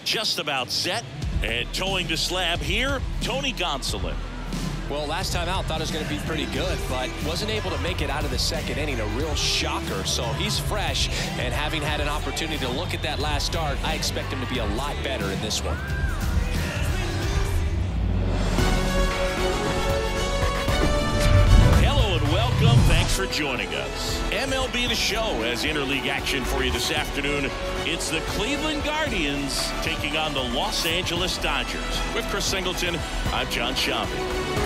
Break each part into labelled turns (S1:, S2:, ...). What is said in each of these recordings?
S1: just about set. And towing the slab here, Tony Gonsolin.
S2: Well, last time out, thought it was going to be pretty good, but wasn't able to make it out of the second inning. A real shocker. So he's fresh, and having had an opportunity to look at that last start, I expect him to be a lot better in this one.
S1: Welcome. Thanks for joining us. MLB The Show has interleague action for you this afternoon. It's the Cleveland Guardians taking on the Los Angeles Dodgers. With Chris Singleton, I'm John Shambi.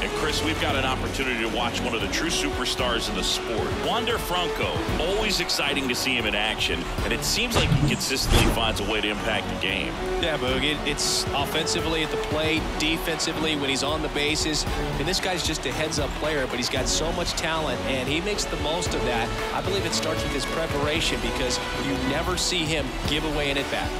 S1: And Chris, we've got an opportunity to watch one of the true superstars in the sport. Wander Franco, always exciting to see him in action, and it seems like he consistently finds a way to impact the game.
S2: Yeah, Boog, it's offensively at the plate, defensively when he's on the bases. And this guy's just a heads-up player, but he's got so much talent, and he makes the most of that. I believe it starts with his preparation because you never see him give away an at-bat.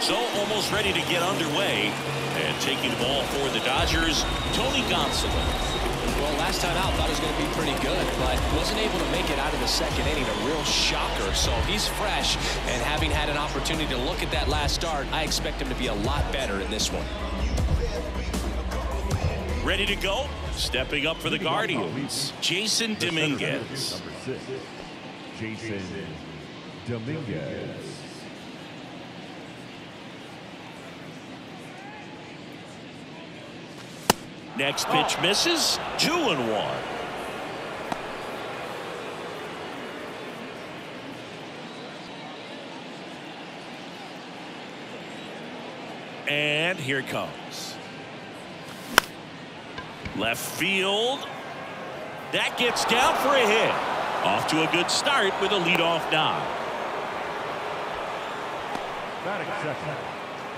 S1: So almost ready to get underway, and taking the ball for the Dodgers, Tony Gonsolin.
S2: Well, last time out, thought it was going to be pretty good, but wasn't able to make it out of the second inning. A real shocker. So he's fresh, and having had an opportunity to look at that last start, I expect him to be a lot better in this one.
S1: Ready to go? Stepping up for the Guardians, Jasson Dominguez.
S3: Number 6, Jasson Dominguez.
S1: Next pitch misses. 2-1. And here it comes. Left field. That gets down for a hit. Off to a good start with a leadoff nod.
S3: Batting second,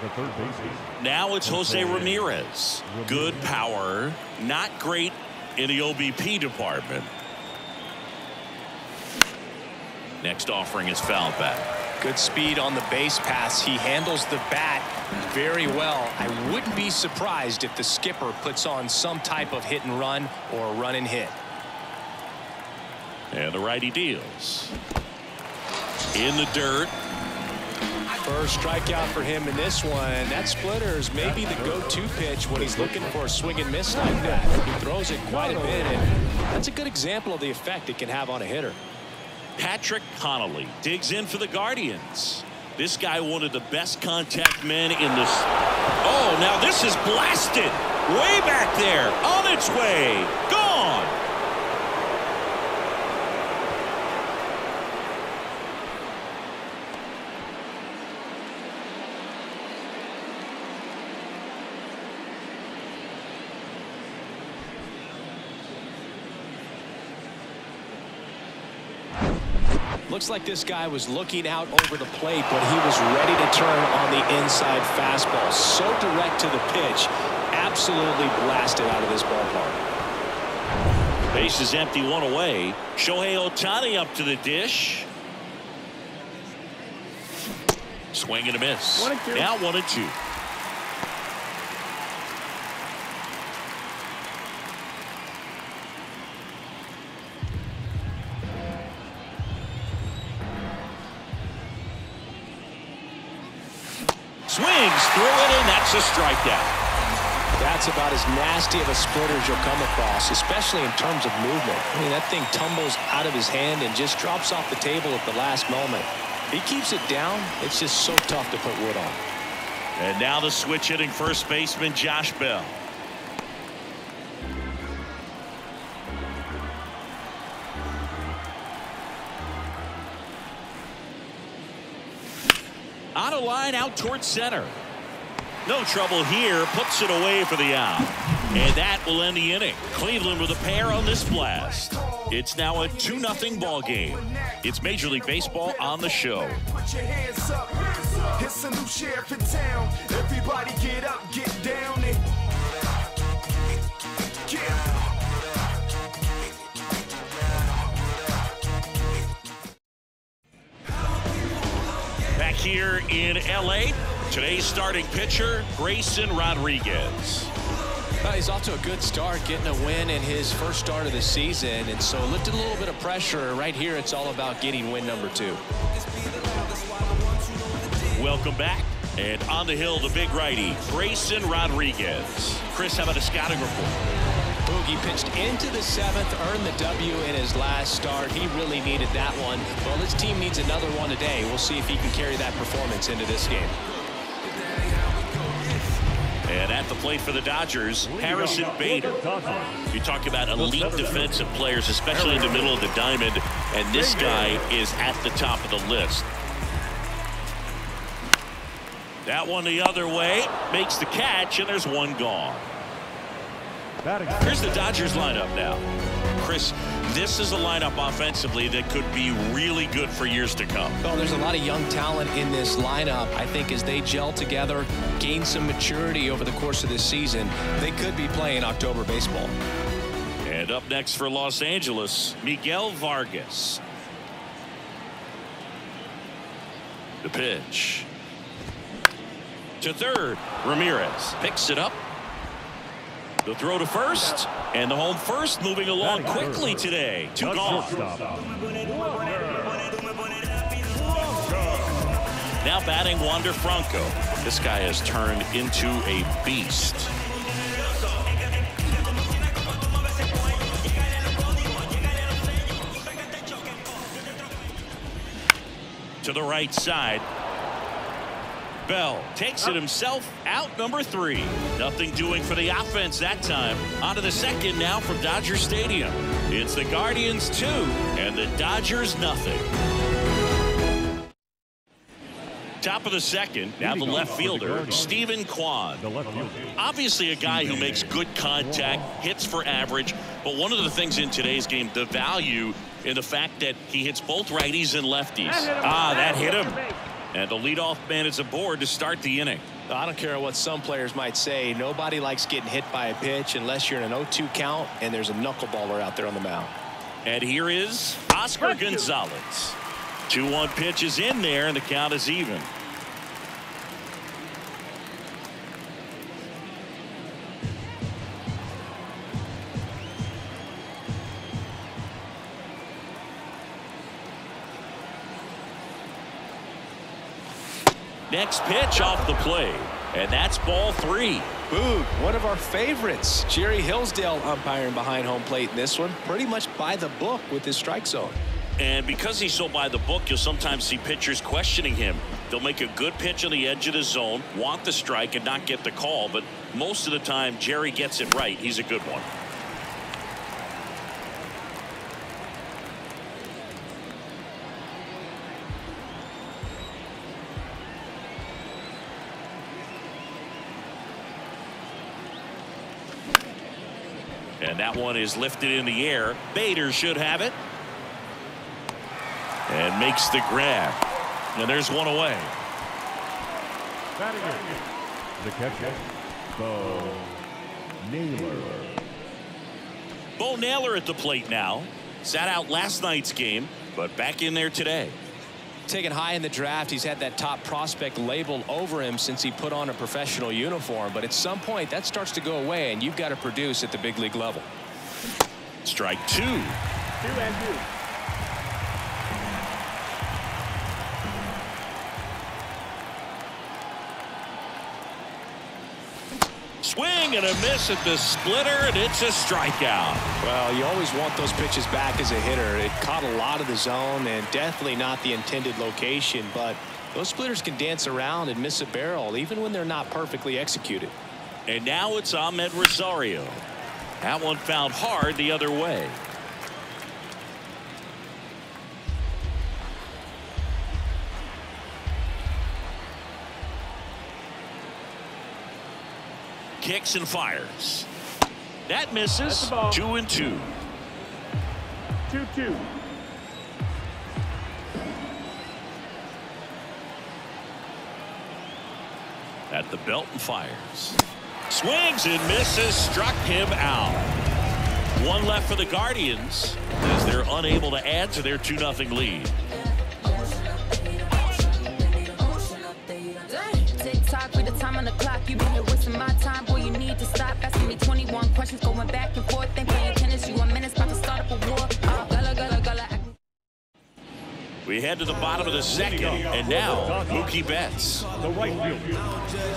S3: the third baseman.
S1: Now it's Jose Ramirez. Good power, not great in the OBP department. Next offering is fouled back.
S2: Good speed on the base pass. He handles the bat very well. I wouldn't be surprised if the skipper puts on some type of hit and run or a run and hit.
S1: And the righty deals. In the dirt.
S2: First strikeout for him in this one. That splitter is maybe the go-to pitch when he's looking for a swing and miss like that. He throws it quite a bit, and that's a good example of the effect it can have on a hitter.
S1: Patrick Connolly digs in for the Guardians. This guy, one of the best contact men in this. Oh, now this is blasted. Way back there. On its way. Gone.
S2: Looks like this guy was looking out over the plate, but he was ready to turn on the inside fastball. So direct to the pitch. Absolutely blasted out of this ballpark.
S1: Base is empty, one away. Shohei Ohtani up to the dish. Swing and a miss. Now 1-2. Swings through it, and that's a strikeout.
S2: That's about as nasty of a splitter as you'll come across, especially in terms of movement. I mean, that thing tumbles out of his hand and just drops off the table at the last moment. He keeps it down. It's just so tough to put wood on.
S1: And now the switch hitting first baseman Josh Bell. On a line out towards center. No trouble here. Puts it away for the out. And that will end the inning. Cleveland with a pair on this blast. It's now a 2-0 ball game. It's Major League Baseball on the show.
S4: Put your hands up. It's a new sheriff in town. Everybody get up, get down and
S1: Back here in LA, today's starting pitcher, Grayson Rodriguez.
S2: Well, he's off to a good start, getting a win in his first start of the season, and so lifted a little bit of pressure. Right here, it's all about getting win number 2.
S1: Welcome back. And on the hill, the big righty, Grayson Rodriguez. Chris, how about a scouting report?
S2: Boogie pitched into the 7th, earned the W in his last start. He really needed that one. Well, his team needs another one today. We'll see if he can carry that performance into this game.
S1: And at the plate for the Dodgers, Harrison Bader. You talk about elite defensive players, especially in the middle of the diamond, and this guy is at the top of the list. That one the other way, makes the catch, and there's one gone. Here's the Dodgers lineup now. Chris, this is a lineup offensively that could be really good for years to come.
S2: Well, there's a lot of young talent in this lineup. I think as they gel together, gain some maturity over the course of this season, they could be playing October baseball.
S1: And up next for Los Angeles, Miguel Vargas. The pitch. To third, Ramirez picks it up. The throw to first, and the home first moving along quickly today. 2 gone. Now batting Wander Franco. This guy has turned into a beast. To the right side. Bell takes it himself, out number 3. Nothing doing for the offense that time. On to the second now from Dodger Stadium. It's the Guardians 2 and the Dodgers nothing. Top of the second, now the left fielder, Steven Kwan. Obviously a guy who makes good contact, hits for average, but one of the things in today's game, the value in the fact that he hits both righties and lefties. That hit him. And the leadoff man is aboard to start the inning.
S2: I don't care what some players might say. Nobody likes getting hit by a pitch unless you're in an 0-2 count and there's a knuckleballer out there on the mound.
S1: And here is Oscar Gonzalez. 2-1 pitch is in there, and the count is even. Next pitch off the plate, and that's ball 3.
S2: Boog, one of our favorites. Jerry Hillsdale umpiring behind home plate in this one. Pretty much by the book with his strike zone.
S1: And because he's so by the book, you'll sometimes see pitchers questioning him. They'll make a good pitch on the edge of the zone, want the strike, and not get the call. But most of the time, Jerry gets it right. He's a good one. And that one is lifted in the air. Bader should have it. And makes the grab. And there's one away.
S3: The catcher, Bo Naylor.
S1: Bo Naylor at the plate now. Sat out last night's game, but back in there today.
S2: Taken high in the draft, he's had that top prospect label over him since he put on a professional uniform. But at some point, that starts to go away, and you've got to produce at the big league level.
S1: Strike 2.
S5: 2-2.
S1: Swing and a miss at the splitter, and it's a strikeout.
S2: Well, you always want those pitches back as a hitter. It caught a lot of the zone and definitely not the intended location, but those splitters can dance around and miss a barrel even when they're not perfectly executed.
S1: And now it's Ahmed Rosario. That one found hard the other way. Kicks and fires. That misses. 2-2.
S5: 2-2.
S1: At the belt and fires. Swings and misses. Struck him out. One left for the Guardians as they're unable to add to their 2-0 lead.
S6: Talk with the time on the clock. You've been here wasting my time. Boy, you need to stop asking me 21 questions, going back and forth. Ain't playing tennis. You 1 minute, about to start up a war.
S1: We head to the bottom of the second, and now Mookie Betts.
S3: The right fielder.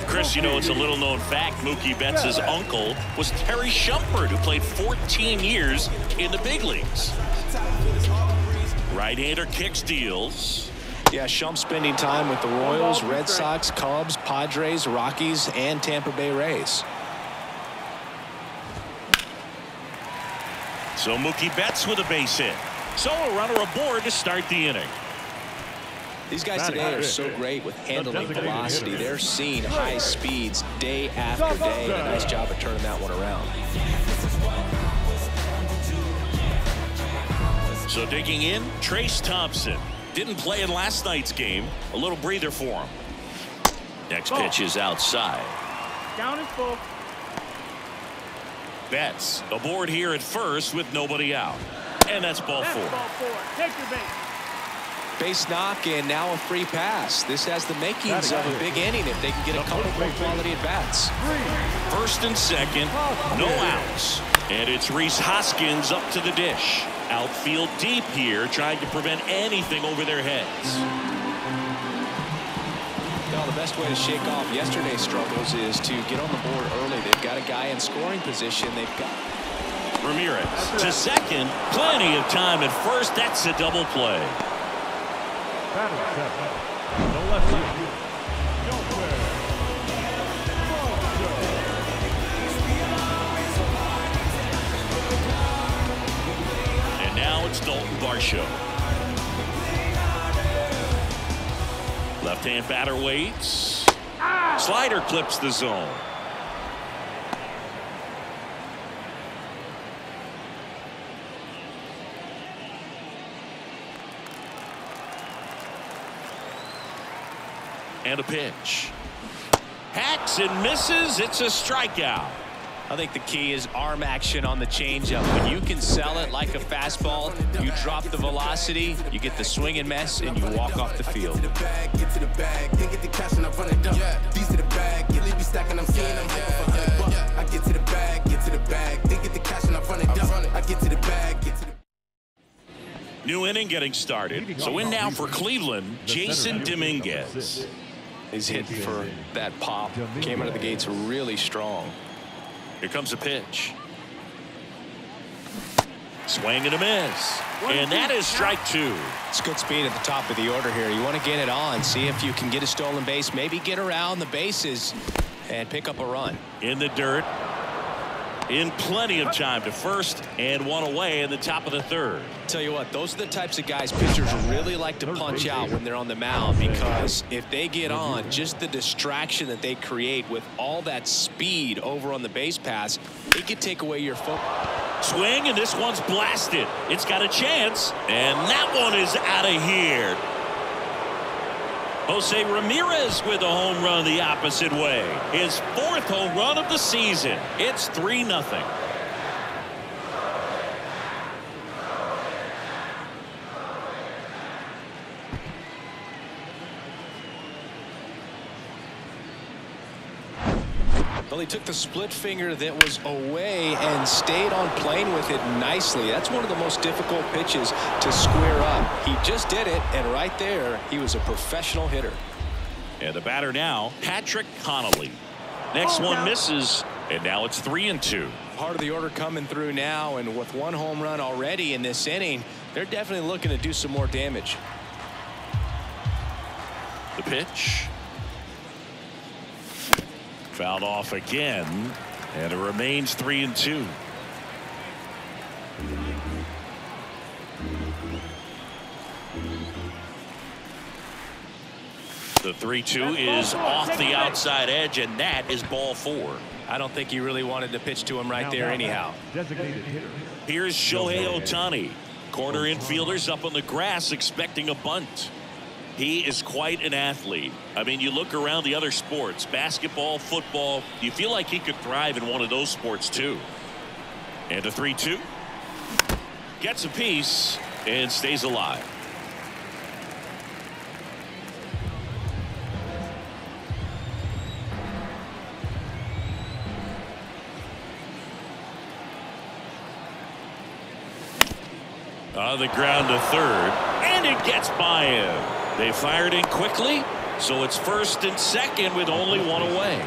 S1: Chris, you know, it's a little-known fact. Mookie Betts' uncle was Terry Shumpert, who played 14 years in the big leagues. Right-hander kicks, deals.
S2: Yeah, Shump spending time with the Royals, Red Sox, Cubs, Padres, Rockies, and Tampa Bay Rays.
S1: So Mookie Betts with a base hit. So a runner aboard to start the inning.
S2: These guys today are so great with handling velocity. They're seeing high speeds day after day. And a nice job of turning that one around.
S1: So digging in, Trace Thompson. Didn't play in last night's game. A little breather for him. Next pitch is outside.
S5: Down is full.
S1: Betts aboard here at first with nobody out. And that's ball four.
S5: Ball four. Take your base.
S2: Base knock and now a free pass. This has the makings of a big inning if they can get a couple more quality at bats.
S1: First and second, no outs. And it's Rhys Hoskins up to the dish. Outfield deep here, trying to prevent anything over their heads.
S2: Well, the best way to shake off yesterday's struggles is to get on the board early. They've got a guy in scoring position. They've got
S1: Ramirez to second. Plenty of time at first. That's a double play.
S3: Batting seven. The left fielder.
S1: And now it's Dalton Varsho. Left-hand batter waits. Slider clips the zone. And a pitch. Hacks and misses. It's a strikeout.
S2: I think the key is arm action on the changeup. When you can sell it like a fastball, you drop the velocity, you get the swing and miss, and you walk off the field.
S7: Get to the bag, then get the cash and I run it up. These to the bag, get leave me stacking, I'm seeing them hyper for $100. I get to the bag, then get the cash and I run it up. I get to the bag, get to the
S1: New inning getting started. So in now for Cleveland, Jason Dominguez.
S2: He's hitting for that pop. Came out of the gates really strong.
S1: Here comes a pitch. Swing and a miss. And that is strike two.
S2: It's good speed at the top of the order here. You want to get it on, see if you can get a stolen base, maybe get around the bases and pick up a run.
S1: In the dirt. In plenty of time to first, and one away in the top of the third.
S2: Tell you what, those are the types of guys pitchers really like to punch out when they're on the mound, because if they get on, just the distraction that they create with all that speed over on the base pass, it could take away your focus.
S1: Swing, and this one's blasted. It's got a chance, and that one is out of here. Jose Ramirez with a home run the opposite way. His fourth home run of the season. It's 3-0.
S2: Well, he took the split finger that was away and stayed on plane with it nicely. That's one of the most difficult pitches to square up. He just did it, and right there, he was a professional hitter.
S1: And the batter now, Patrick Connolly. Next one misses, and now it's 3-2.
S2: Part of the order coming through now, and with one home run already in this inning, they're definitely looking to do some more damage.
S1: The pitch. Fouled off again, and it remains 3-2. The 3-2 is off the outside edge, and that is ball four.
S2: I don't think he really wanted to pitch to him right there anyhow.
S3: Designated hitter.
S1: Here's Shohei Ohtani. Corner infielders up on the grass expecting a bunt. He is quite an athlete. I mean, you look around the other sports, basketball, football, you feel like he could thrive in one of those sports too. And a 3-2. Gets a piece and stays alive. On the ground to third, and it gets by him. They fired in quickly, so it's first and second with only one away.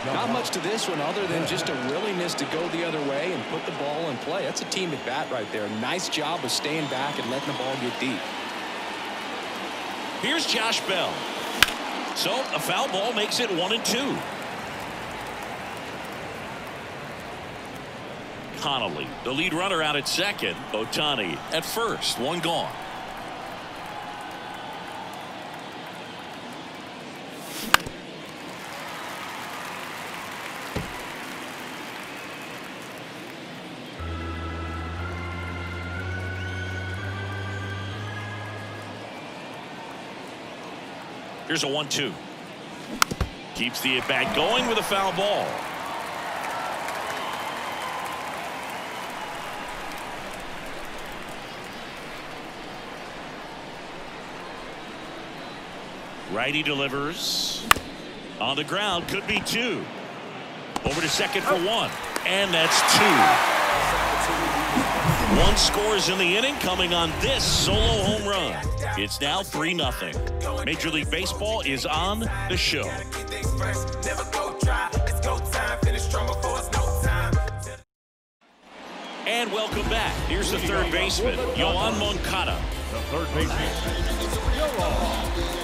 S2: Not much to this one other than just a willingness to go the other way and put the ball in play. That's a team at bat right there. Nice job of staying back and letting the ball get deep.
S1: Here's Josh Bell. So a foul ball makes it 1-2. Connolly, the lead runner, out at second. Ohtani at first. One gone. Here's a 1-2. Keeps the at-bat going with a foul ball. Righty delivers. On the ground, could be two. Over to second for one. And that's two. One scores in the inning, coming on this solo home run. It's now 3-0. Major League Baseball is on the show. And welcome back. Here's the third baseman, Yoan Moncada.
S3: The third baseman, Yoan Moncada.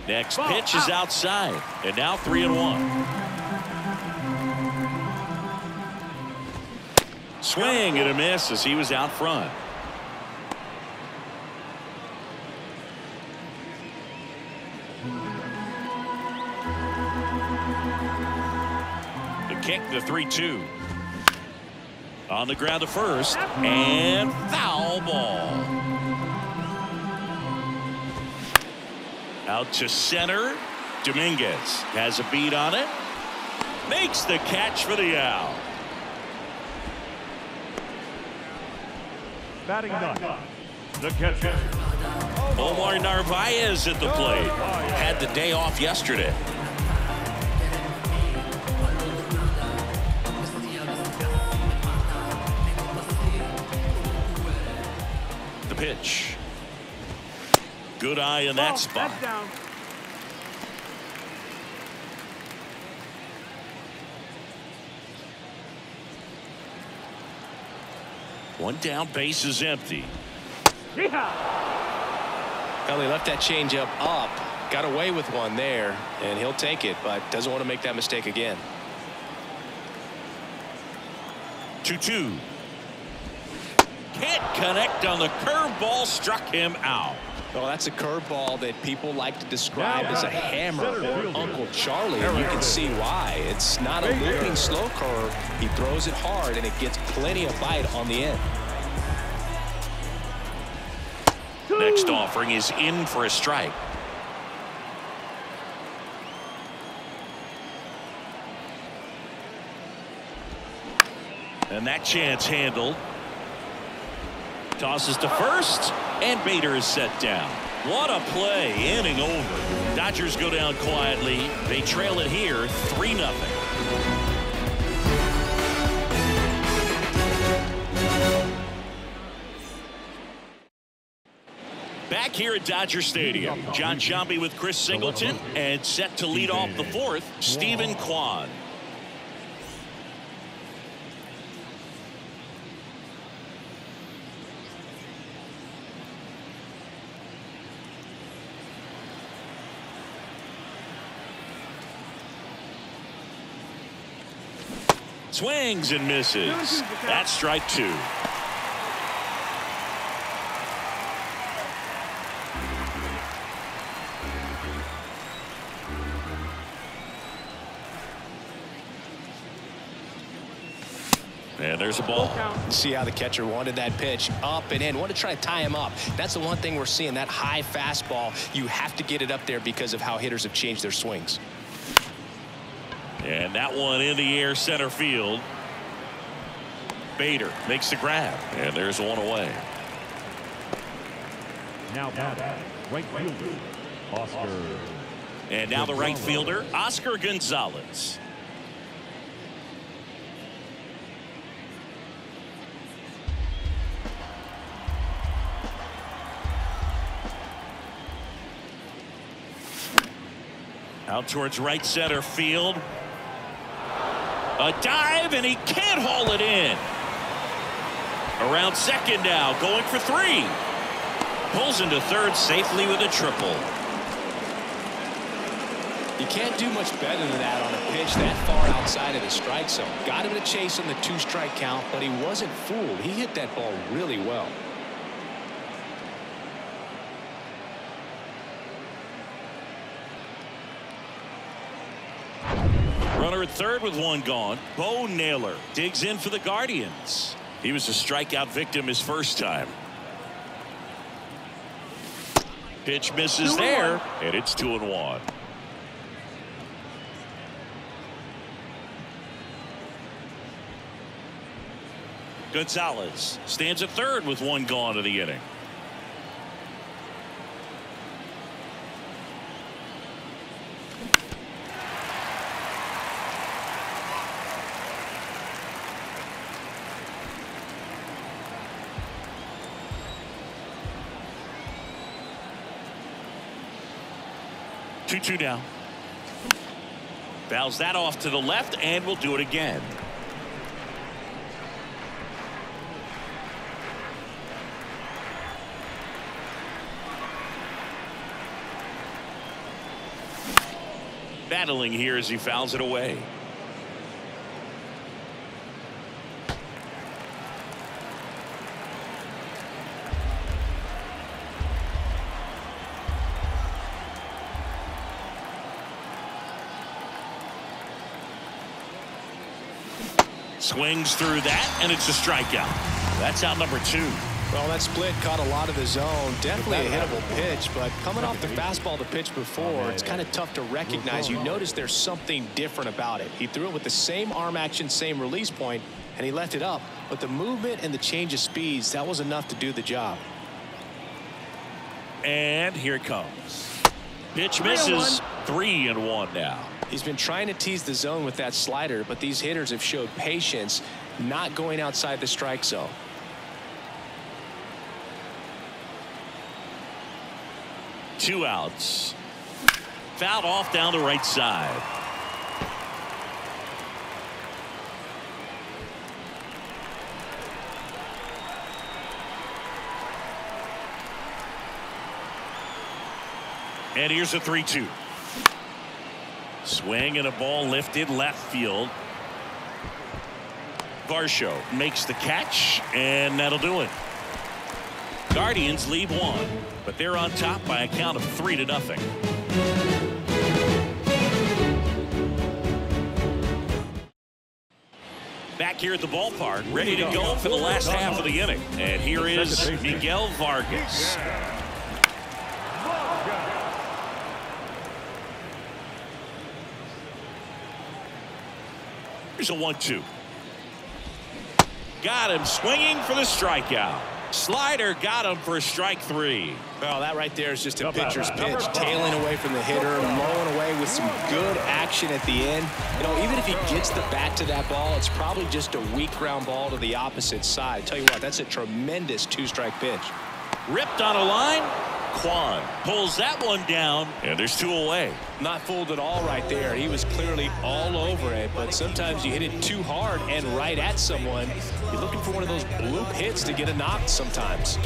S1: Next pitch is outside, and now 3-1. Swing and a miss as he was out front. The kick, the 3-2. On the ground to first, and foul ball. Out to center. Dominguez has a beat on it. Makes the catch for the out.
S3: Batting ninth, the catcher,
S1: Omar Narvaez at the plate. Had the day off yesterday. The pitch. Good eye in that spot.
S5: Down.
S1: One down, base is empty.
S5: Yeehaw!
S2: Well, he left that changeup up, got away with one there, and he'll take it, but doesn't want to make that mistake again.
S1: 2-2. Can't connect on the curveball, struck him out.
S2: Well, that's a curveball that people like to describe as a hammer or Uncle Charlie, and you can see why. It's not a looping slow curve. He throws it hard, and it gets plenty of bite on the end.
S1: Next offering is in for a strike. And that chance handled. Tosses to first, and Bader is set down. What a play, inning over. Dodgers go down quietly. They trail it here 3-0. Back here at Dodger Stadium, John Sciambi with Chris Singleton, and set to lead off the fourth, Stephen Kwan. Swings and misses. That's strike two. And there's a ball.
S2: See how the catcher wanted that pitch up and in. Want to try to tie him up. That's the one thing we're seeing, that high fastball. You have to get it up there because of how hitters have changed their swings.
S1: And that one in the air, center field. Bader makes the grab, and there's one away.
S3: Now batting, right fielder, Oscar
S1: And now the right fielder, Oscar Gonzalez. Out towards right center field. A dive, and he can't haul it in. Around second now, going for 3. Pulls into third safely with a triple.
S2: You can't do much better than that on a pitch that far outside of the strike zone. Got him to chase on the 2-strike count, but he wasn't fooled. He hit that ball really well.
S1: Runner at third with 1 gone. Bo Naylor digs in for the Guardians. He was a strikeout victim his first time. Pitch misses there, and it's 2-1. Gonzalez stands at third with 1 gone to the inning. Two down. Fouls that off to the left, and will do it again. Battling here as he fouls it away. Swings through that, and it's a strikeout. That's out number 2.
S2: Well, that split caught a lot of the zone. Definitely a hittable pitch, but coming off the fastball the pitch before, it's kind of tough to recognize. You notice there's something different about it. He threw it with the same arm action, same release point, and he left it up. But the movement and the change of speeds, that was enough to do the job.
S1: And here it comes. Pitch misses. 3-1 now.
S2: He's been trying to tease the zone with that slider, but these hitters have showed patience, not going outside the strike zone.
S1: Two outs. Fouled off down the right side. And here's a 3-2. Swing and a ball lifted left field. Varsho makes the catch, and that'll do it. Guardians lead 1, but they're on top by a count of 3-0. Back here at the ballpark, ready to go for the last half of the inning. And here is Miguel Vargas. Here's a 1-2. Got him swinging for the strikeout. Slider got him for strike 3.
S2: Well, that right there is just a pitcher's pitch. Tailing away from the hitter, mowing away with some good action at the end. You know, even if he gets the bat to that ball, it's probably just a weak ground ball to the opposite side. Tell you what, that's a tremendous 2-strike pitch.
S1: Ripped on a line. Kwan pulls that one down, and there's 2 away.
S2: Not fooled at all right there. He was clearly all over it, but sometimes you hit it too hard and right at someone. You're looking for one of those bloop hits to get a knock sometimes.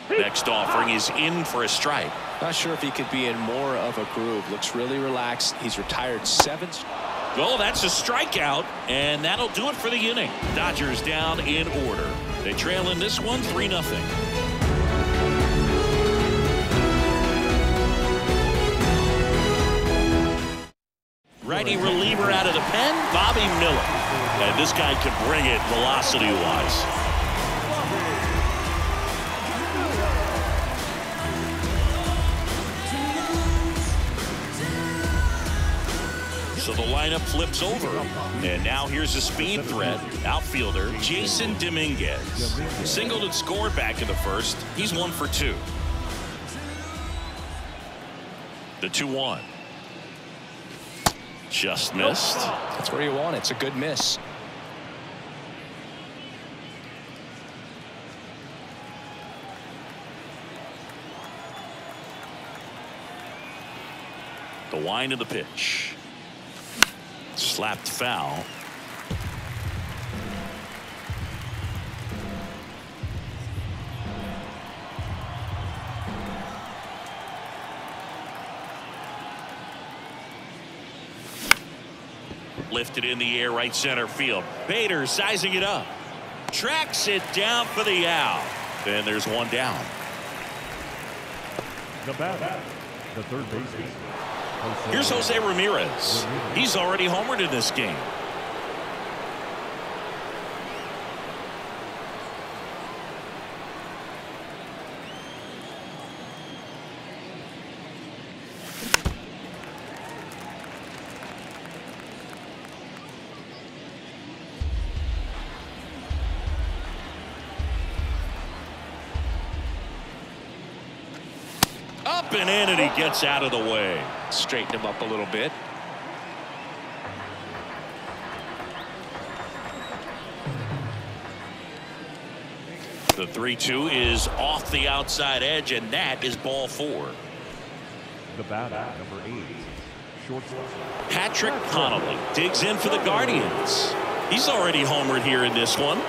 S1: Next offering is in for a strike.
S2: Not sure if he could be in more of a groove. Looks really relaxed. He's retired 7.
S1: Well, that's a strikeout, and that'll do it for the inning. Dodgers down in order. They trail in this one 3-0. Righty reliever out of the pen, Bobby Miller. And this guy can bring it velocity-wise. So the lineup flips over. And now here's a speed threat. Outfielder Jason Dominguez. Singled and scored back in the first. He's 1 for 2. The 2-1. Just missed.
S2: That's where you want it. It's a good miss.
S1: The wind of the pitch. Slapped foul. Lifted in the air, right center field. Bader sizing it up. Tracks it down for the out. And there's one down.
S3: The batter, the third baseman.
S1: Here's Jose Ramirez. He's already homered in this game. Up and in, and he gets out of the way.
S2: Straighten him up a little bit.
S1: The 3-2 is off the outside edge, and that is ball 4.
S3: The batter, number 8, shortstop.
S1: Patrick Connolly digs in for the Guardians. He's already homered here in this one.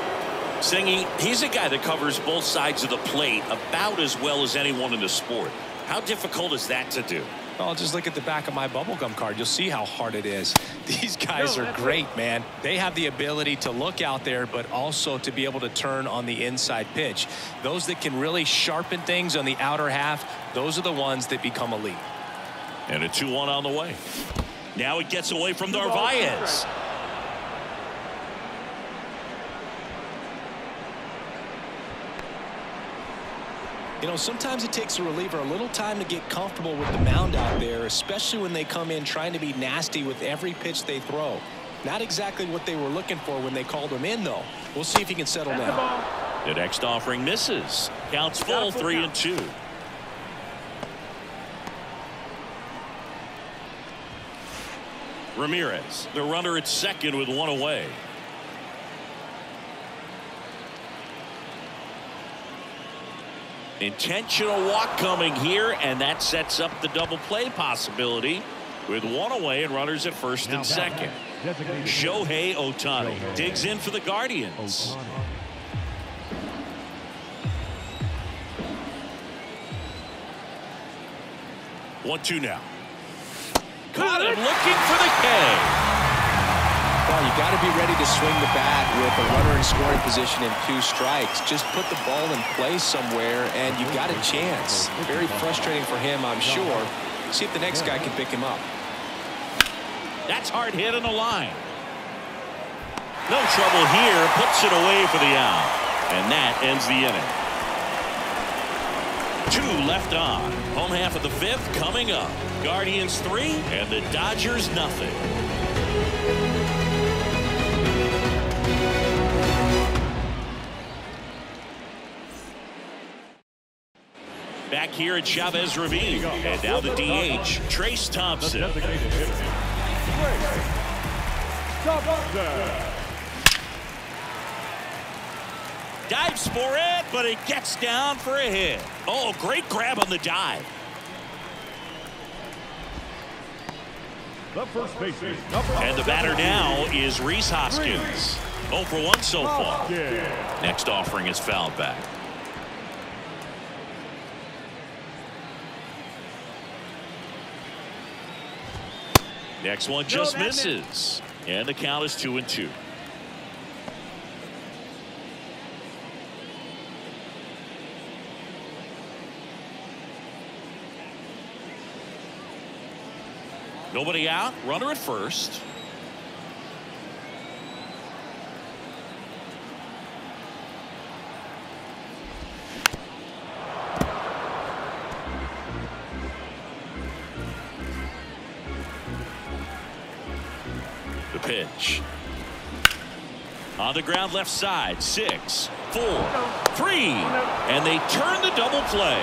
S1: Singy, he's a guy that covers both sides of the plate about as well as anyone in the sport. How difficult is that to do?
S2: Oh, just look at the back of my bubblegum card. You'll see how hard it is. These guys are great, man. They have the ability to look out there, but also to be able to turn on the inside pitch. Those that can really sharpen things on the outer half, those are the ones that become elite.
S1: And a 2-1 on the way. Now it gets away from Narvaez.
S2: You know, sometimes it takes a reliever a little time to get comfortable with the mound out there, especially when they come in trying to be nasty with every pitch they throw. Not exactly what they were looking for when they called him in, though. We'll see if he can settle down.
S1: The next offering misses. Counts full, 3-2. Ramirez, the runner at second with one away. Intentional walk coming here, and that sets up the double play possibility with one away and runners at first and second. Shohei Ohtani digs in for the Guardians. 1-2 now. Caught him looking for the K.
S2: Well, you got to be ready to swing the bat with a runner in scoring position and 2 strikes. Just put the ball in play somewhere, and you got a chance. Very frustrating for him, I'm sure. See if the next guy can pick him up.
S1: That's hard hit on the line. No trouble here. Puts it away for the out. And that ends the inning. 2 left on. Home half of the 5th coming up. Guardians 3 and the Dodgers nothing. Back here at Chavez Ravine, and now the DH, Trace Thompson. Dives for it, but it gets down for a hit. Oh, great grab on the dive.
S3: The first baseman,
S1: And the batter now is Rhys Hoskins. 0 for 1 so far. Next offering is fouled back. Next one just misses. And the count is 2-2. Nobody out. Runner at first. The pitch. On the ground left side. 6, 4, 3. And they turn the double play.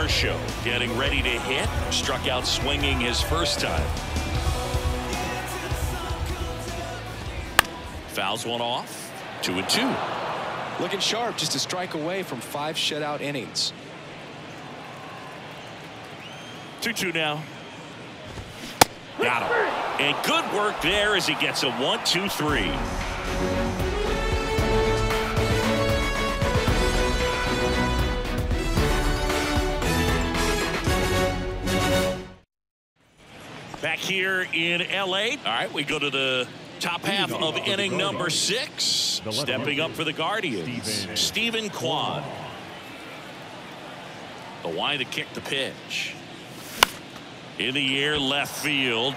S1: Varsho getting ready to hit. Struck out swinging his first time. Fouls one off. 2-2.
S2: Looking sharp, just a strike away from 5 shutout innings.
S1: 2-2 now. Got him. And good work there as he gets a 1-2-3. Back here in LA. All right, we go to the top half of inning number 6. Stepping up for the Guardians, Stephen Kwan. The wind to kick the pitch. In the air, left field.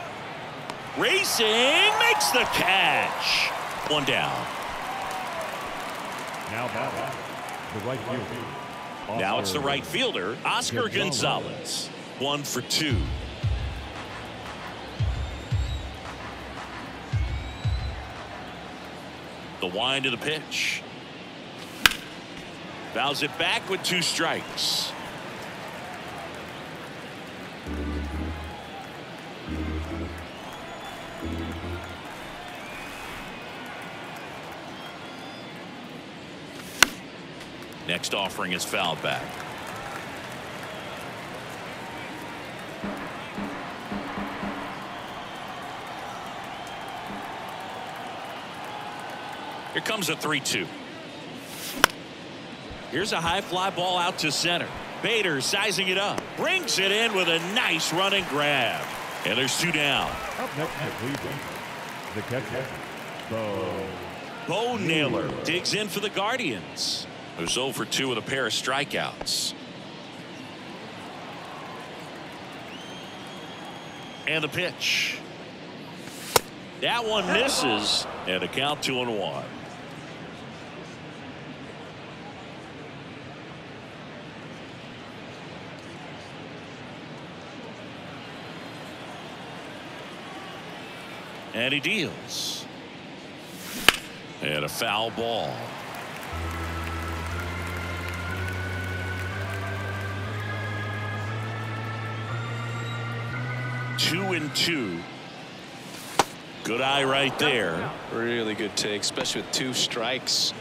S1: Racing, makes the catch. One down.
S3: Now batting, the right fielder.
S1: Now it's the right fielder, Oscar Gonzalez. 1 for 2. The wind to the pitch. Fouls it back with 2 strikes. Next offering is fouled back. Here comes a 3-2. Here's a high fly ball out to center. Bader sizing it up. Brings it in with a nice running grab. And there's 2 down.
S3: Up next to Cleveland, the catcher,
S1: Bo Naylor digs in for the Guardians. Who's 0 for 2 with a pair of strikeouts. And the pitch. That one misses. And a count 2-1. And he deals. And a foul ball. Two and 2. Good eye right there.
S2: Really good take, especially with 2 strikes.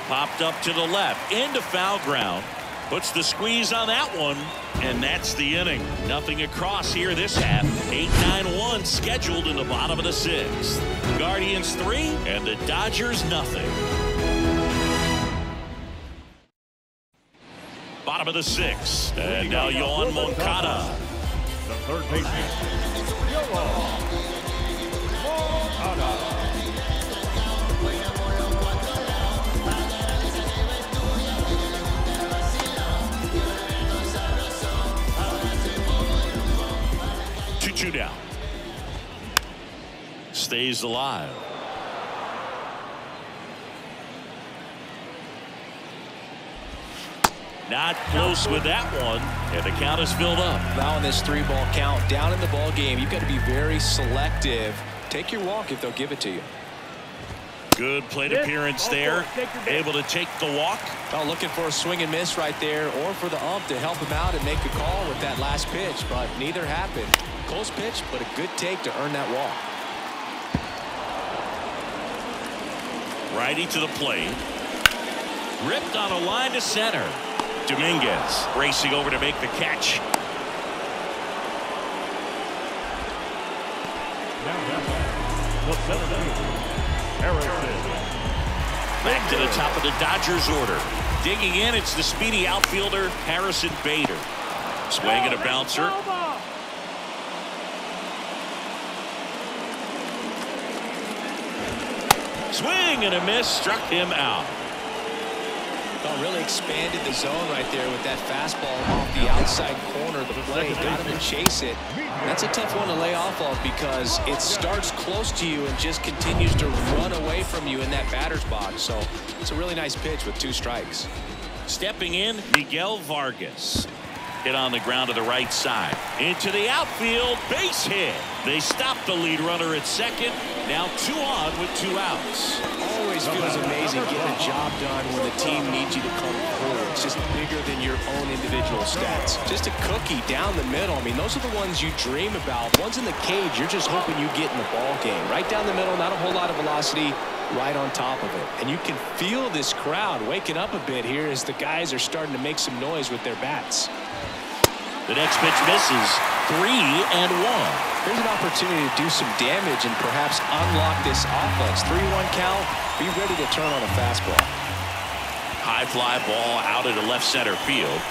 S1: Popped up to the left into foul ground. Puts the squeeze on that one. And that's the inning. Nothing across here this half. 8-9-1 scheduled in the bottom of the 6th. Guardians 3 and the Dodgers nothing. Bottom of the 6th. And now Yoan Moncada.
S3: the third baseman, Yoan Moncada.
S1: 2-2 down. Stays alive. Not close with that one, and the count is filled up.
S2: Now in this 3-ball count, down in the ball game, you've got to be very selective. Take your walk if they'll give it to you.
S1: Good plate appearance there. Able to take the walk.
S2: Well, looking for a swing and miss right there, or for the ump to help him out and make a call with that last pitch, but neither happened. Close pitch, but a good take to earn that walk.
S1: Righty to the plate. Ripped on a line to center. Dominguez racing over to make the catch.
S3: The center fielder, Harrison.
S1: Back to the top of the Dodgers order. Digging in, it's the speedy outfielder Harrison Bader. Swing and a bouncer. Swing and a miss, struck him out.
S2: Oh, really expanded the zone right there with that fastball off the outside corner of the plate. Got him to chase it. That's a tough one to lay off of because it starts close to you and just continues to run away from you in that batter's box. So it's a really nice pitch with 2 strikes.
S1: Stepping in, Miguel Vargas. Hit on the ground to the right side. Into the outfield. Base hit. They stop the lead runner at second. Now 2 on with 2 outs.
S2: Always feels amazing getting a job done when the team needs you to come through. It's just bigger than your own individual stats. Just a cookie down the middle. I mean, those are the ones you dream about. Ones in the cage, you're just hoping you get in the ball game. Right down the middle, not a whole lot of velocity, right on top of it. And you can feel this crowd waking up a bit here as the guys are starting to make some noise with their bats.
S1: The next pitch misses. 3-1.
S2: Here's an opportunity to do some damage and perhaps unlock this offense. 3-1 count. Be ready to turn on a fastball.
S1: High fly ball out into left center field.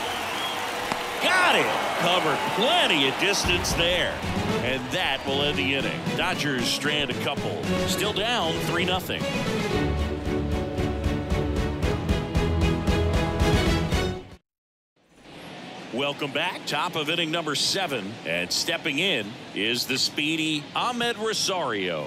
S1: Got it. Covered plenty of distance there. And that will end the inning. Dodgers strand a couple. Still down 3-0. Welcome back. Top of inning number 7. And stepping in is the speedy Ahmed Rosario.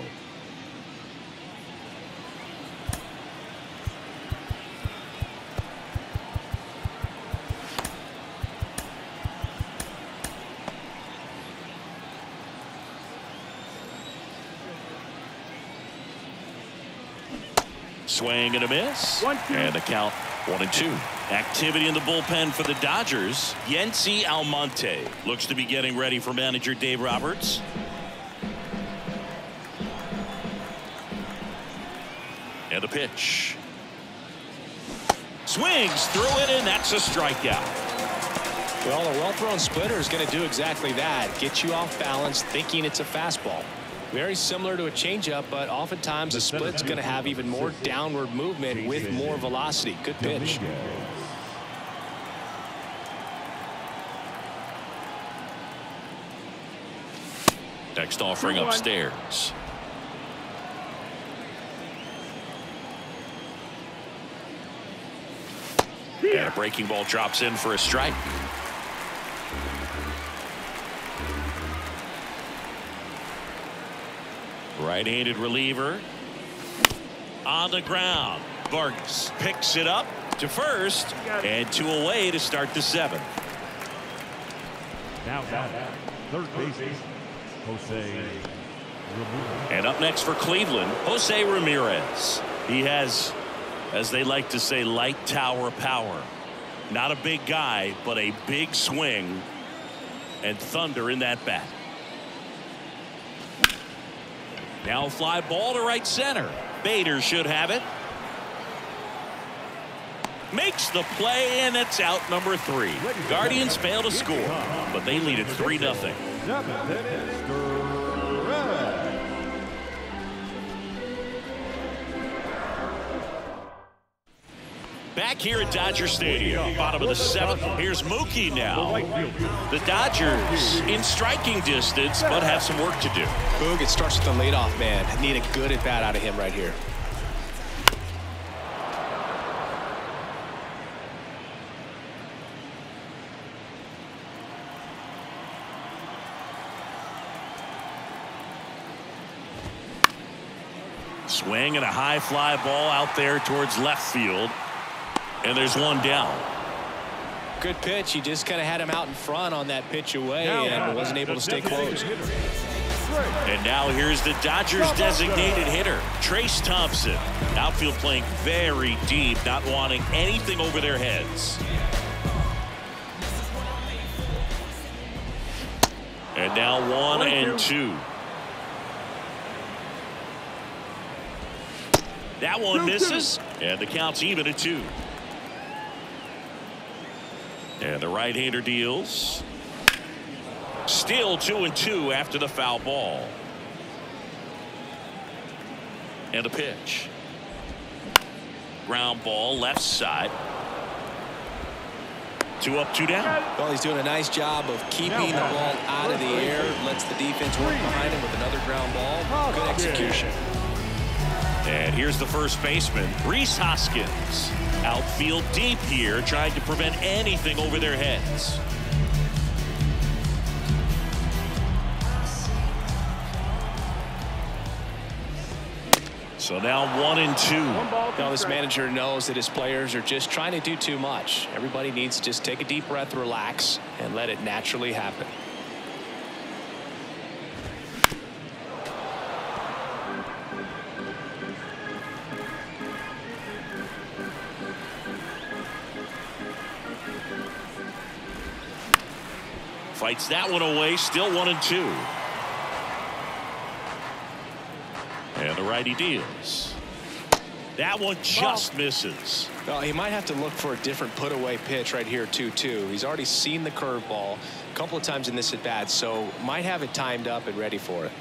S1: Swing and a miss.
S5: 1-2.
S1: And the count 1-2. Activity in the bullpen for the Dodgers. Yency Almonte looks to be getting ready for manager Dave Roberts. And the pitch. Swings through it, and that's a strikeout.
S2: Well, a well-thrown splitter is going to do exactly that. Get you off balance, thinking it's a fastball. Very similar to a changeup, but oftentimes a split's going to have even more downward movement with more velocity. Good pitch.
S1: Next offering upstairs. And a breaking ball drops in for a strike. Right-handed reliever on the ground. Vargas picks it up to first and 2 away to start the 7th.
S3: Now third baseman, Jose Ramirez.
S1: And up next for Cleveland, Jose Ramirez. He has, as they like to say, light tower power. Not a big guy, but a big swing and thunder in that bat. Now fly ball to right center. Bader should have it. Makes the play, and it's out number 3. Guardians fail to score, but they lead at 3-0. Back here at Dodger Stadium, bottom of the 7th. Here's Mookie now. The Dodgers in striking distance, but have some work to do.
S2: Boog, it starts with the leadoff man. Need a good at bat out of him right here.
S1: Swing and a high fly ball out there towards left field. And there's one down.
S2: Good pitch. He just kind of had him out in front on that pitch away and wasn't able to stay close.
S1: And now here's the Dodgers designated hitter, Trace Thompson. Outfield playing very deep, not wanting anything over their heads. And now 1-2. That one misses, and the count's even at 2. And the right-hander deals. Still 2-2 after the foul ball. And the pitch. Ground ball left side. 2 up, 2 down.
S2: Well, he's doing a nice job of keeping the ball out of the air. Lets the defense work behind him with another ground ball. Good execution.
S1: And here's the first baseman, Rhys Hoskins. Outfield deep here, trying to prevent anything over their heads. So now 1-2.
S2: Now this manager knows that his players are just trying to do too much. Everybody needs to just take a deep breath, relax, and let it naturally happen.
S1: Fights that one away. Still 1-2. And the righty deals. That one just misses.
S2: Well, he might have to look for a different put away pitch right here 2-2. He's already seen the curveball a couple of times in this at bat, so might have it timed up and ready for it.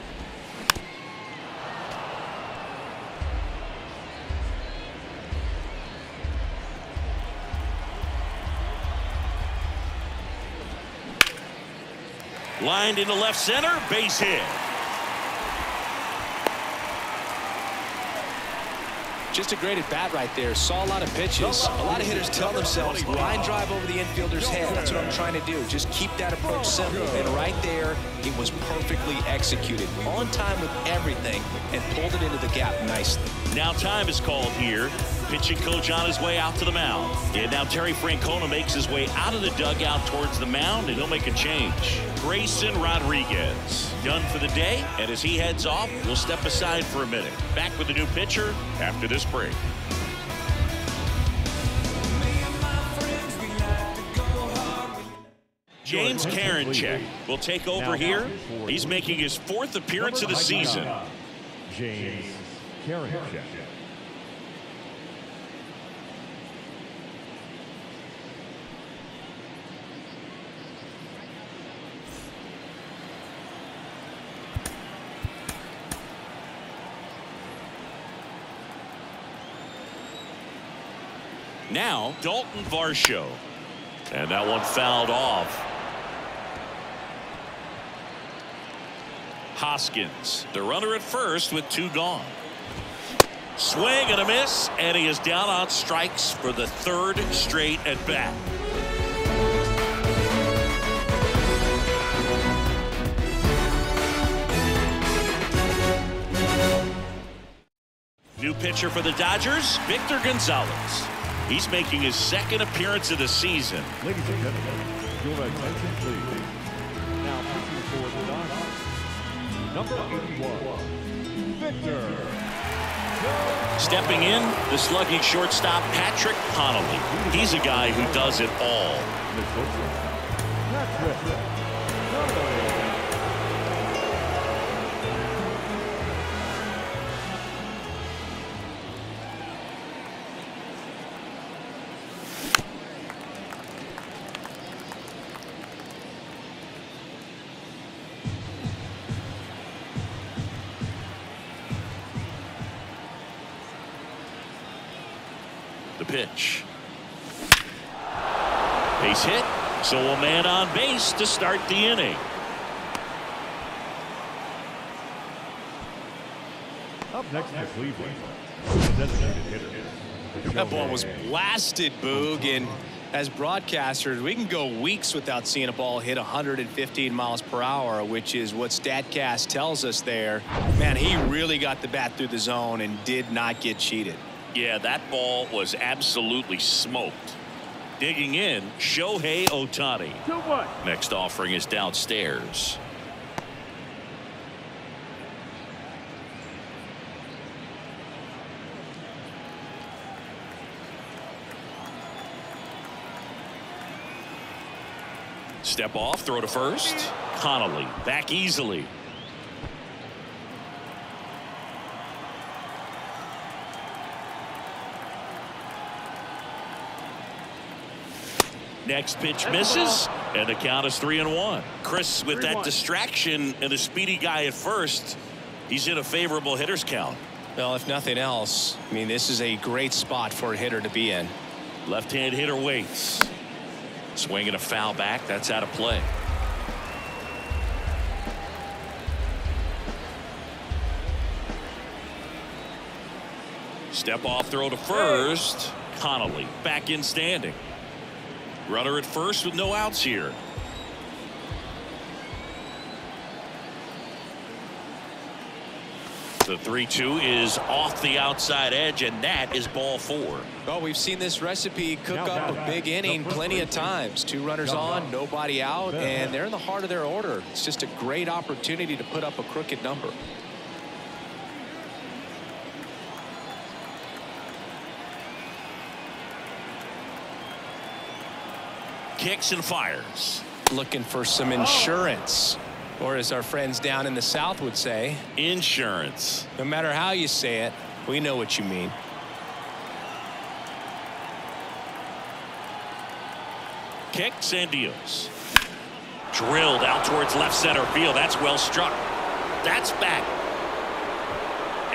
S1: Lined into left center, base hit.
S2: Just a great at bat right there. Saw a lot of pitches. A lot of hitters tell themselves line drive over the infielder's head. That's what I'm trying to do. Just keep that approach simple. And right there, it was perfectly executed. On time with everything and pulled it into the gap nicely.
S1: Now time is called here. Pitching coach on his way out to the mound. And now Terry Francona makes his way out of the dugout towards the mound, and he'll make a change. Grayson Rodriguez done for the day, and as he heads off, we'll step aside for a minute. Back with the new pitcher after this break. James Karinchak will take over here. He's making his 4th appearance of the season.
S3: James Karinchak.
S1: Now Dalton Varsho, and that one fouled off. Hoskins, the runner at first with 2 gone. Swing and a miss, and he is down on strikes for the 3rd straight at bat. New pitcher for the Dodgers, Victor Gonzalez. He's making his 2nd appearance of the season.
S3: Ladies and gentlemen, your attention please. Now pitching for the Dodgers, number 81, Victor.
S1: Stepping in, the slugging shortstop Patrick Connolly. He's a guy who does it all. The pitch. Base hit, so a man on base to start the inning.
S3: Up next to Cleveland, the designated hitter.
S2: That ball was blasted, Boog, and as broadcasters, we can go weeks without seeing a ball hit 115 miles per hour, which is what StatCast tells us there. Man, he really got the bat through the zone and did not get cheated.
S1: Yeah, that ball was absolutely smoked. Digging in, Shohei Ohtani.
S5: 2-1.
S1: Next offering is downstairs. Step off, throw to first. Connolly back easily. Next pitch misses, and the count is 3-1. Chris, with that distraction and a speedy guy at first, he's in a favorable hitter's count.
S2: Well, if nothing else, I mean, this is a great spot for a hitter to be in.
S1: Left-hand hitter waits. Swinging a foul back. That's out of play. Step off throw to first. Connolly back in standing. Runner at first with no outs here. The 3-2 is off the outside edge, and that is ball 4.
S2: Well, we've seen this recipe cook up a big inning plenty of times. 2 runners on, nobody out, and they're in the heart of their order. It's just a great opportunity to put up a crooked number.
S1: Kicks and fires.
S2: Looking for some insurance, or as our friends down in the South would say,
S1: insurance.
S2: No matter how you say it, we know what you mean.
S1: Kicks and deals. Drilled out towards left center field. That's well struck. That's back.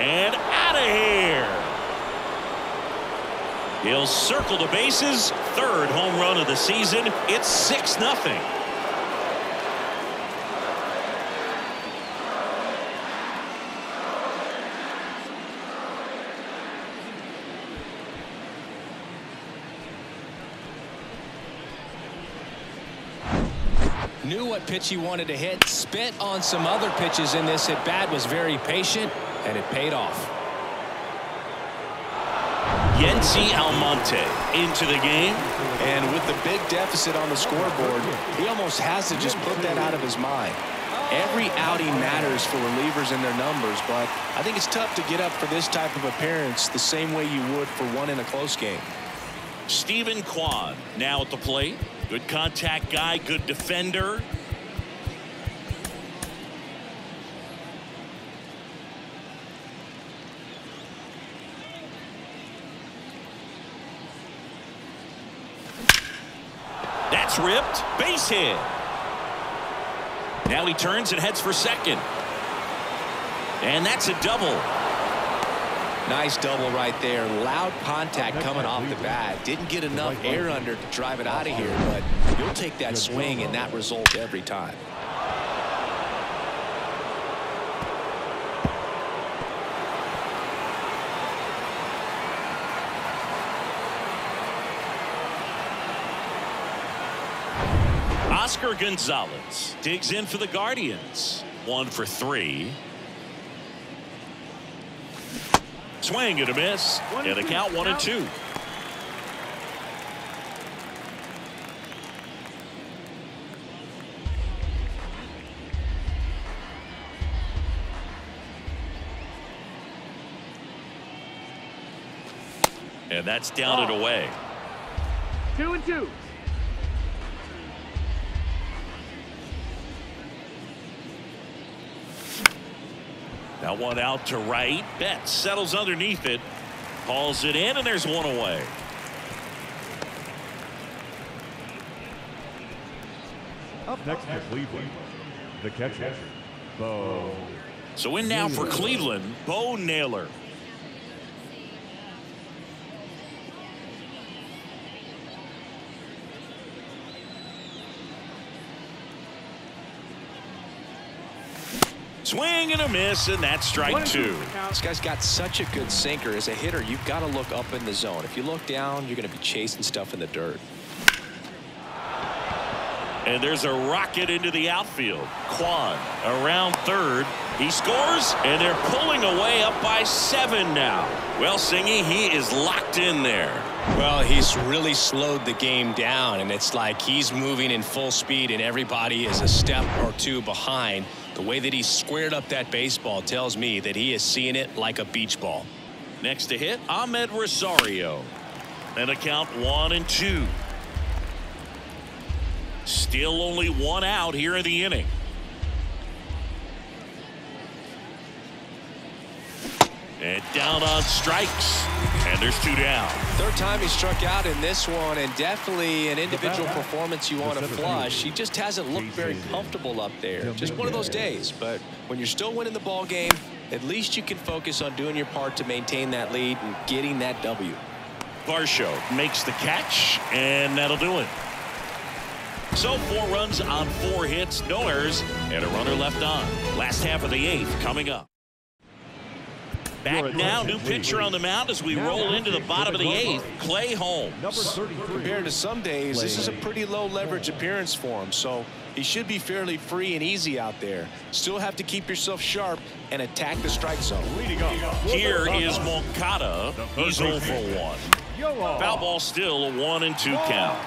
S1: And out of here. He'll circle the bases. 3rd home run of the season. It's 6-0.
S2: Knew what pitch he wanted to hit. Spit on some other pitches in this at bat. Was very patient, and it paid off.
S1: Yency Almonte into the game.
S2: And with the big deficit on the scoreboard, he almost has to just put that out of his mind. Every outing matters for relievers and their numbers, but I think it's tough to get up for this type of appearance the same way you would for one in a close game.
S1: Stephen Kwan now at the plate. Good contact guy, good defender. That's ripped. Base hit. Now he turns and heads for second. And that's a double.
S2: Nice double right there. Loud contact coming off the bat. Didn't get enough air under to drive it out of here, but you'll take that swing and that result every time.
S1: Oscar Gonzalez digs in for the Guardians. 1 for 3. Swing and a miss. And the count 1-2. And that's down and away.
S5: 2-2.
S1: That one out to right. Betts settles underneath it. Hauls it in, and there's one away.
S3: Up next for Cleveland, the catcher, Bo.
S1: So in now for Cleveland, Bo Naylor. Swing and a miss, and that's strike 2.
S2: This guy's got such a good sinker. As a hitter, you've got to look up in the zone. If you look down, you're going to be chasing stuff in the dirt.
S1: And there's a rocket into the outfield. Kwan around third. He scores, and they're pulling away up by 7 now. Well, Singy, he is locked in there.
S2: Well, he's really slowed the game down, and it's like he's moving in full speed, and everybody is a step or 2 behind. The way that he squared up that baseball tells me that he is seeing it like a beach ball.
S1: Next to hit, Ahmed Rosario. And a count 1-2. Still only 1 out here in the inning. And down on strikes. And there's 2 down.
S2: 3rd time he struck out in this one, and definitely an individual performance you want to flush. He just hasn't looked very comfortable up there. Just one of those days. But when you're still winning the ball game, at least you can focus on doing your part to maintain that lead and getting that W.
S1: Varsho makes the catch, and that'll do it. So 4 runs on 4 hits, no errors, and a runner left on. Last half of the 8th coming up. Back now, new pitcher on the mound as we roll into the bottom of the 8th, Clay Holmes.
S3: Number 33.
S2: Compared to some days, this is a pretty low leverage appearance for him, so he should be fairly free and easy out there. Still have to keep yourself sharp and attack the strike zone.
S3: Leading up.
S1: Here is Moncada. He's 0 for 1. Foul ball still a 1-2 count.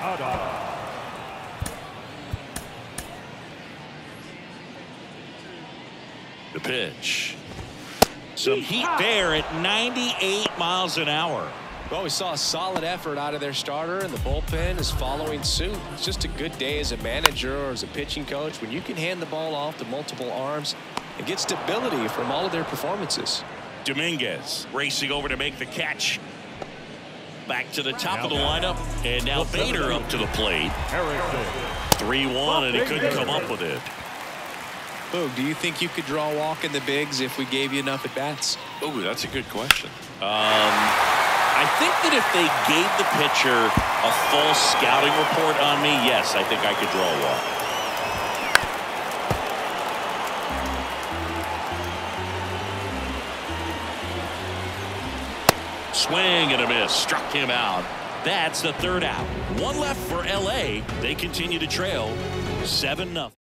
S1: The pitch. Some heat there at 98 miles an hour.
S2: Well, we saw a solid effort out of their starter, and the bullpen is following suit. It's just a good day as a manager or as a pitching coach when you can hand the ball off to multiple arms and get stability from all of their performances.
S1: Dominguez racing over to make the catch. Back to the top of the lineup, and now Bader up to the plate. 3-1, and he couldn't come up with it.
S2: Boog, do you think you could draw a walk in the bigs if we gave you enough at-bats?
S1: Oh, that's a good question. I think that if they gave the pitcher a full scouting report on me, yes, I think I could draw a walk. Swing and a miss. Struck him out. That's the 3rd out. 1 left for LA. They continue to trail 7-0.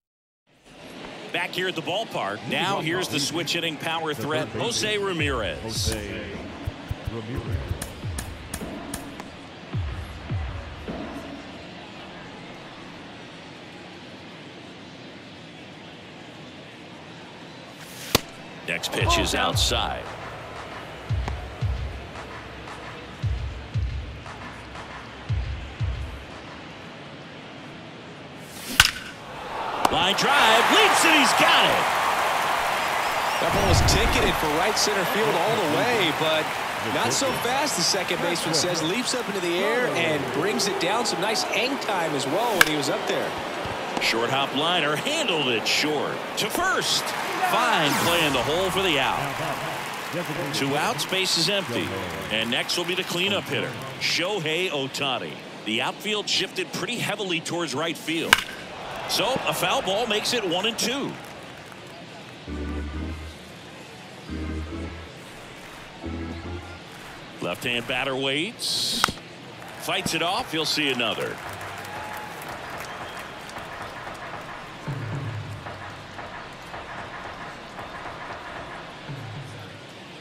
S1: Back here at the ballpark. Now here's the switch hitting power threat, Jose Ramirez. Next pitch is outside. Line drive, leaps it, he's got it.
S2: That ball was ticketed for right center field all the way, but not so fast, the second baseman says. Leaps up into the air and brings it down. Some nice hang time as well when he was up there.
S1: Short hop liner handled it short to first. Fine play in the hole for the out. 2 outs, base is empty. And next will be the cleanup hitter, Shohei Ohtani. The outfield shifted pretty heavily towards right field. So a foul ball makes it 1-2. Left-hand batter waits. Fights it off. He'll see another.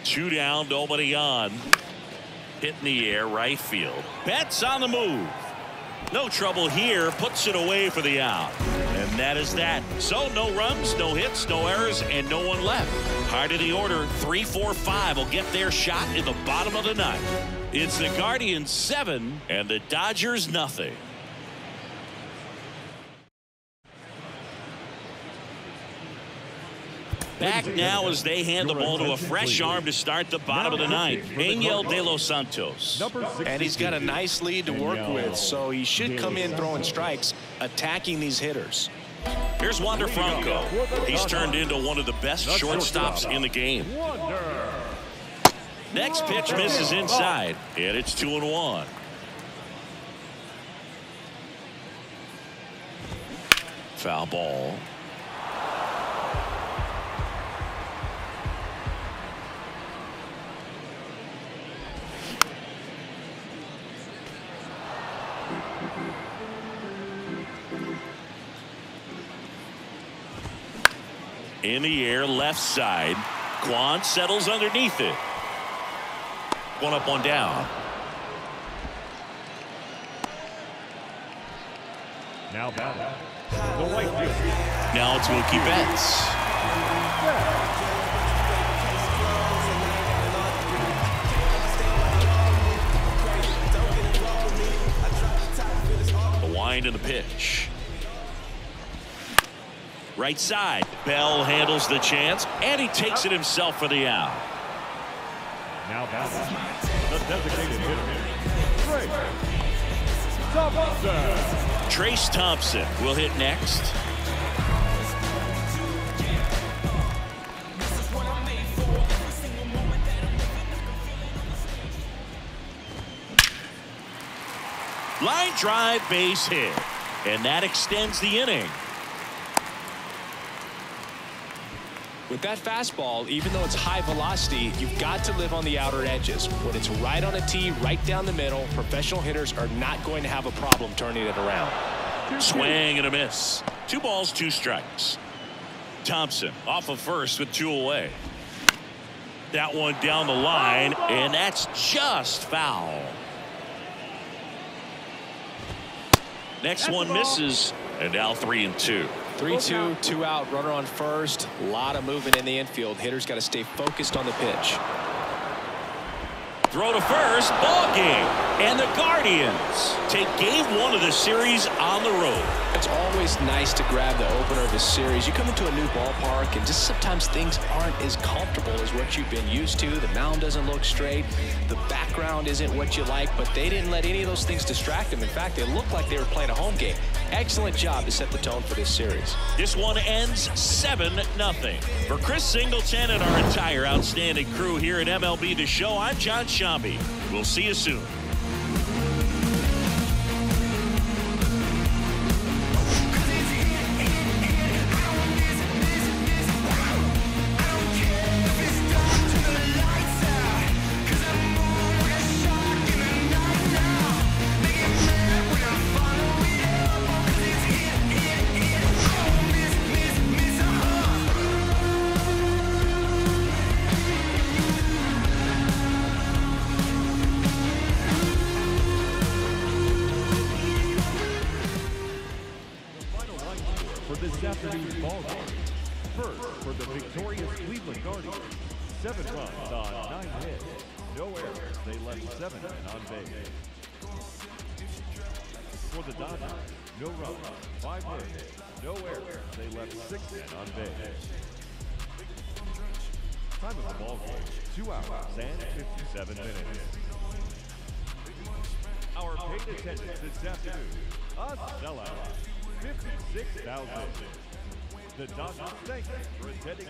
S1: Two down, nobody on. Hit in the air, right field. Betts on the move. No trouble here. Puts it away for the out. And that is that. So no runs, no hits, no errors, and no one left. Heart of the order, 3, 4, 5 will get their shot in the bottom of the 9th. It's the Guardians 7 and the Dodgers nothing. Back now as they hand the ball to a fresh arm to start the bottom of the 9th. Angel De Los Santos.
S2: And he's got a nice lead to work with, so he should come in throwing strikes, attacking these hitters.
S1: Here's Wander Franco. He's turned into one of the best shortstops in the game. Next pitch misses inside, and it's 2-1. Foul ball. In the air, left side. Kwan settles underneath it. 1 up, 1 down.
S3: Now batting. The right field.
S1: Now it's Mookie Betts. The wind and the pitch. Right side. Bell handles the chance, and he takes it himself for the out.
S3: Now batting. The designated hitter.
S1: Trace Thompson will hit next. Line drive, base hit, and that extends the inning.
S2: With that fastball, even though it's high velocity, you've got to live on the outer edges. When it's right on a tee, right down the middle, professional hitters are not going to have a problem turning it around.
S1: Swing and a miss. 2 balls, 2 strikes. Thompson off of first with 2 away. That one down the line, and that's just foul. Next one misses, and now 3-2.
S2: 3-2, 2 out, runner on first. A lot of movement in the infield. Hitters got to stay focused on the pitch.
S1: Throw to first, ball game, and the Guardians take game 1 of the series on the road.
S2: It's always nice to grab the opener of a series. You come into a new ballpark, and just sometimes things aren't as comfortable as what you've been used to. The mound doesn't look straight. The background isn't what you like, but they didn't let any of those things distract them. In fact, they looked like they were playing a home game. Excellent job to set the tone for this series.
S1: This one ends 7-0. For Chris Singleton and our entire outstanding crew here at MLB The Show, I'm John Shambi. We'll see you soon.
S3: For this afternoon's ball game. First, for the victorious Cleveland Guardians, 7 runs on 9 hits. No errors. They left 7 men on base. For the Dodgers, no runs, 5 hits. No errors. They left 6 men on base. Time of the ball game, 2 hours and 57 minutes. Our paid attendance this afternoon, a sellout, 56,000. The Dodgers thank you for attending.